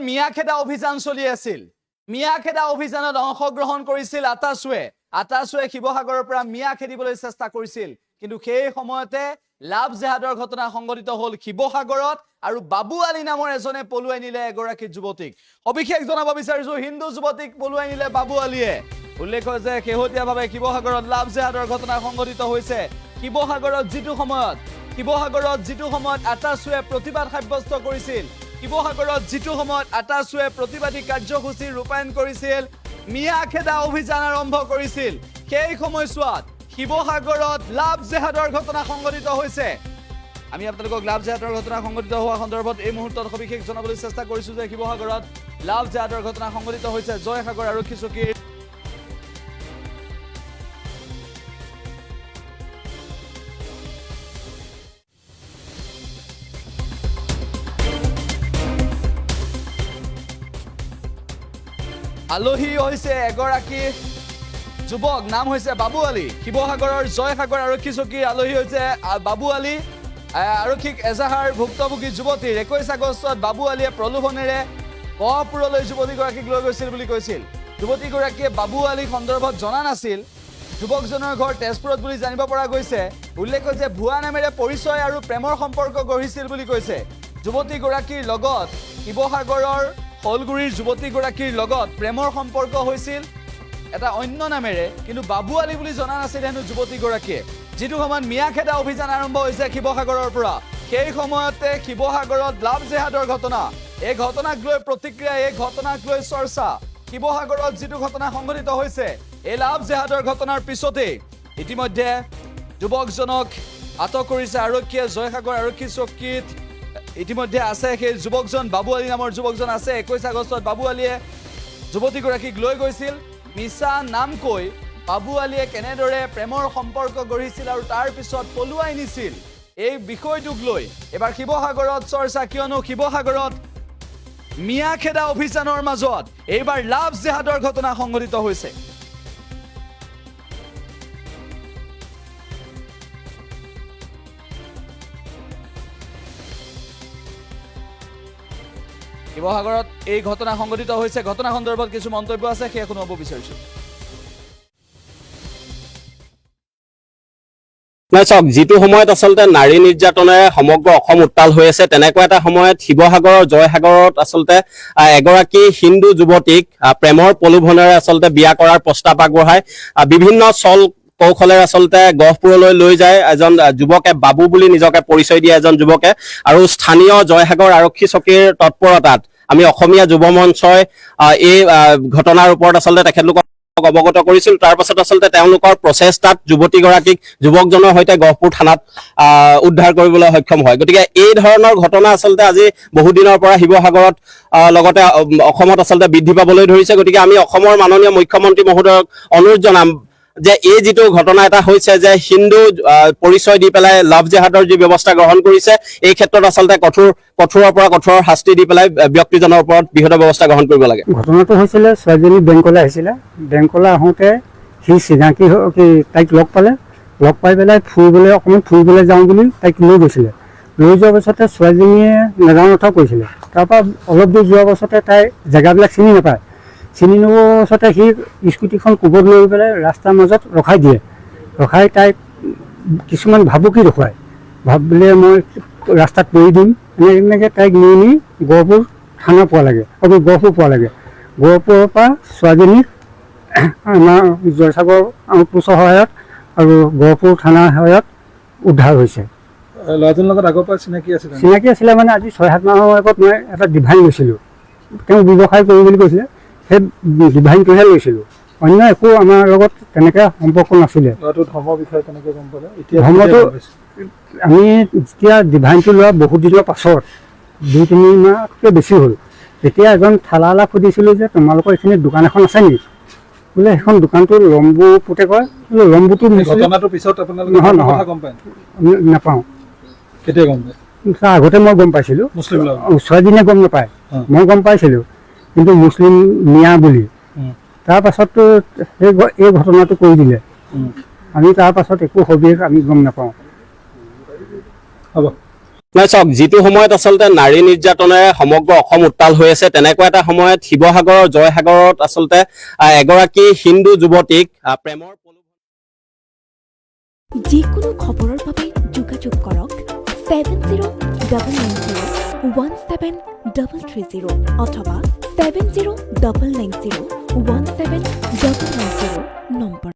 মিয়াখেদা অভিযান চলি আছিল মিয়াখেদা অভিযানত অংশগ্ৰহণ কৰিছিল আটাছুৱে শিৱসাগৰৰ পৰা মিয়া খেদিবলৈ চেষ্টা কৰিছিল কিন্তু সেই সময়তে লাভ জেহাদৰ ঘটনা সংঘটিত হ'ল শিৱসাগৰত আৰু বাবু আলী নামৰ এজনে পলুৱাই নিলে এগৰাকী যুৱতীক অভিষেক জনাব বিচাৰিছো হিন্দু যুৱতীক পলুৱাই নিলে বাবু আলীয়ে উল্লেখ যে শেহতীয়াভাৱে শিৱসাগৰত লাভ জেহাদৰ ঘটনা সংঘটিত হৈছে শিৱসাগৰত যিটো সময়ত আটাছুৱে প্ৰতিবাদ সাব্যস্ত কৰিছিল শিৱসাগৰত যিটো সময়ত আটাছুৱে প্ৰতিবাদী কাৰ্যসূচী ৰূপায়ণ কৰিছিল মিয়াখেদা অভিযান আৰম্ভ কৰিছিল সেই সময়ছোৱাত শিৱসাগৰত লাভ জেহাদৰ ঘটনা সংঘটিত হৈছে আমি আপোনালোকক লাভ জেহাদৰ ঘটনা সংঘটিত হোৱা সন্দৰ্ভত এই মুহূৰ্তত সবিশেষ জনাবলৈ চেষ্টা কৰিছো যে শিৱসাগৰত লাভ জেহাদৰ ঘটনা সংঘটিত হৈছে জয়সাগৰ আৰক্ষী চকীৰ আলহী হৈছে এগৰাকী যুৱক নাম হৈছে বাবু আলী শিৱসাগৰৰ জয়সাগৰ আৰক্ষী চকীৰ আলহী হৈছে বাবু আলী আৰক্ষীক এজাহাৰ ভুক্তভোগী যুৱতীৰ 21 আগষ্টত বাবু আলীয়ে প্ৰলোভনেৰে গহপুৰলৈ যুৱতীগৰাকীক লৈ গৈছিল বুলি কৈছিল যুৱতীগৰাকীয়ে বাবু আলী সন্দৰ্ভত জনা নাছিল যুৱকজনৰ ঘৰ তেজপুৰত বুলি জানিব পৰা গৈছে উল্লেখ যে ভুৱা নামেৰে পৰিচয় আৰু প্ৰেমৰ সম্পৰ্ক গঢ়িছিল বুলি কৈছে যুৱতীগৰাকীৰ লগত শিৱসাগৰৰ হলগুৰিৰ যুৱতীগৰাকীৰ লগত প্ৰেমৰ সম্পৰ্ক হৈছিল এটা অন্য নামেৰে কিন্তু বাবু আলী বুলি জনা নাছিল হেনো যুৱতীগৰাকীয়ে যিটো সময়ত মিয়াখেদা অভিযান আৰম্ভ হৈছে শিৱসাগৰৰ পৰা সেই সময়তে শিৱসাগৰত লাভ জেহাদৰ ঘটনা এই ঘটনাক লৈ প্ৰতিক্ৰিয়া এই ঘটনাক লৈ চৰ্চা শিৱসাগৰত যিটো ঘটনা সংঘটিত হৈছে এই লাভ জেহাদৰ ঘটনাৰ পিছতে ইতিমধ্যে যুৱকজনক আটক কৰিছে আৰক্ষীয়ে জয়সাগৰ আৰক্ষী চকীত ইতিমধ্যে আছে সেই যুৱকজন বাবু আলী নামৰ যুৱকজন আছে 21 আগষ্টত বাবু আলীয়ে যুৱতীগৰাকীক লৈ গৈছিল মিছা নাম কৈ বাবু আলীয়ে কেনেদৰে প্ৰেমৰ সম্পৰ্ক গঢ়িছিল আৰু তাৰ পিছত পলুৱাই নিছিল এই বিষয়টোক লৈ এবাৰ শিৱসাগৰত চৰ্চা কিয়নো শিৱসাগৰত মিয়াখেদা অভিযানৰ মাজত এইবাৰ লাভ জেহাদৰ ঘটনা সংঘটিত হৈছে শিৱসাগৰত এই ঘটনা সংঘটিত হৈছে ঘটনা সন্দৰ্ভত কিছু মন্তব্য আছে সেই শুনাব বিচাৰিছো চাওক যিটো সময়ত আচলতে নাৰী নিৰ্যাতনেৰে সমগ্ৰ অসম উত্তাল হৈ আছে তেনেকুৱা এটা সময়ত শিৱসাগৰৰ জয়সাগৰত আচলতে এগৰাকী হিন্দু যুৱতীক প্ৰেমৰ প্ৰলোভনেৰে আচলতে বিয়া কৰাৰ প্ৰস্তাৱ আগবঢ়ায় বিভিন্ন চল কৌশলেৰে আচলতে গহপুৰলৈ লৈ যায় এজন যুৱকে বাবু বুলি নিজকে পৰিচয় দিয়ে এজন যুৱকে আৰু স্থানীয় জয়সাগৰ আৰক্ষী চকীৰ তৎপৰতাত আমি অসমীয়া যুৱ মঞ্চই এই ঘটনাৰ ওপৰত আচলতে তেখেতলোকক অৱগত কৰিছিল তাৰ পাছত আচলতে তেওঁলোকৰ প্ৰচেষ্টাত যুৱতীগৰাকীক যুৱকজনৰ সৈতে গহপুৰ থানাত উদ্ধাৰ কৰিবলৈ সক্ষম হয় গতিকে এই ধৰণৰ ঘটনা আচলতে আজি বহুদিনৰ পৰা শিৱসাগৰত লগতে অসমত আচলতে বৃদ্ধি পাবলৈ ধৰিছে গতিকে আমি অসমৰ মাননীয় মুখ্যমন্ত্ৰী মহোদয়ক অনুৰোধ জনাম যে এই যিটো ঘটনা এটা হৈছে যে হিন্দু পৰিচয় দি পেলাই লাভ জেহাদৰ যি ব্যৱস্থা গ্ৰহণ কৰিছে এই ক্ষেত্ৰত আচলতে কঠোৰৰ পৰা কঠোৰ শাস্তি দি পেলাই ব্যক্তিজনৰ ওপৰত বৃহৎ ব্যৱস্থা গ্ৰহণ কৰিব লাগে ঘটনাটো হৈছিলে ছোৱালীজনী বেংকলৈ আহিছিলে বেংকলৈ আহোঁতে সি চিনাকি তাইক লগ পাই পেলাই অকণমান ফুৰিবলৈ যাওঁ বুলি তাইক লৈ গৈছিলে লৈ যোৱাৰ পাছতে ছোৱালীজনীয়ে নাজানো কথা কৈছিলে তাৰপৰা অলপ দূৰ যোৱাৰ পাছতে তাই জেগাবিলাক চিনি নাপায় চিনি নোপোৱাৰ পাছতে সি স্কুটিখন কোবত লৈ পেলাই ৰাস্তাৰ মাজত ৰখাই দিয়ে ৰখাই তাইক কিছুমান ভাবুকি দেখুৱায় ভাবিলে মই ৰাস্তাত পৰি দিম এনেকৈ তাইক নি গহপুৰ থানা পোৱা লাগে গহপুৰ পোৱা লাগে গহপুৰৰ পৰা ছোৱালীজনীক আমাৰ জয়সাগৰ পুলিচৰ সহায়ত আৰু গহপুৰ থানাৰ সহায়ত উদ্ধাৰ হৈছে ল'ৰাজনৰ লগত আগৰ পৰা চিনাকি আছিলে মানে আজি 6-7 মাহৰ আগত মই এটা ডিভাইন লৈছিলোঁ তেওঁ ব্যৱসায় কৰিম বুলি কৈছিলে সেই ডিভাইনটোহে লৈছিলোঁ অন্য একো আমাৰ লগত তেনেকৈ সম্পৰ্ক নাছিলে ধৰ্মটো আমি যেতিয়া ডিভাইনটো লোৱা বহুত দিনৰ পাছত 2-3 মাহতকৈ বেছি হ'ল তেতিয়া এজন থালালা সুধিছিলোঁ যে তোমালোকৰ এইখিনি দোকান এখন আছে নেকি বোলে সেইখন দোকানটো লম্বু পুতে কয় লম্বুটো নাপাওঁ আগতে মই গম পাইছিলোঁ ছোৱালীজনীয়ে গম নাপায় মই গম পাইছিলোঁ কিন্তু মুছলিম মিয়া বুলি তাৰ পাছততো এই ঘটনাটো কৰি দিলে আমি তাৰ পাছত একো সবিশেষ আমি গম নাপাওঁ হ'ব নহয় চাওক, যিটো সময়ত আচলতে নাৰী নিৰ্যাতনেৰে সমগ্ৰ অসম উত্তাল হৈ আছে, তেনেকুৱা এটা সময়ত শিৱসাগৰৰ জয়সাগৰত আচলতে এগৰাকী হিন্দু যুৱতীক প্ৰেমৰ যিকোনো খবৰৰ বাবে যোগাযোগ কৰক 7099017330 অথবা 7099017990 নম্বৰ।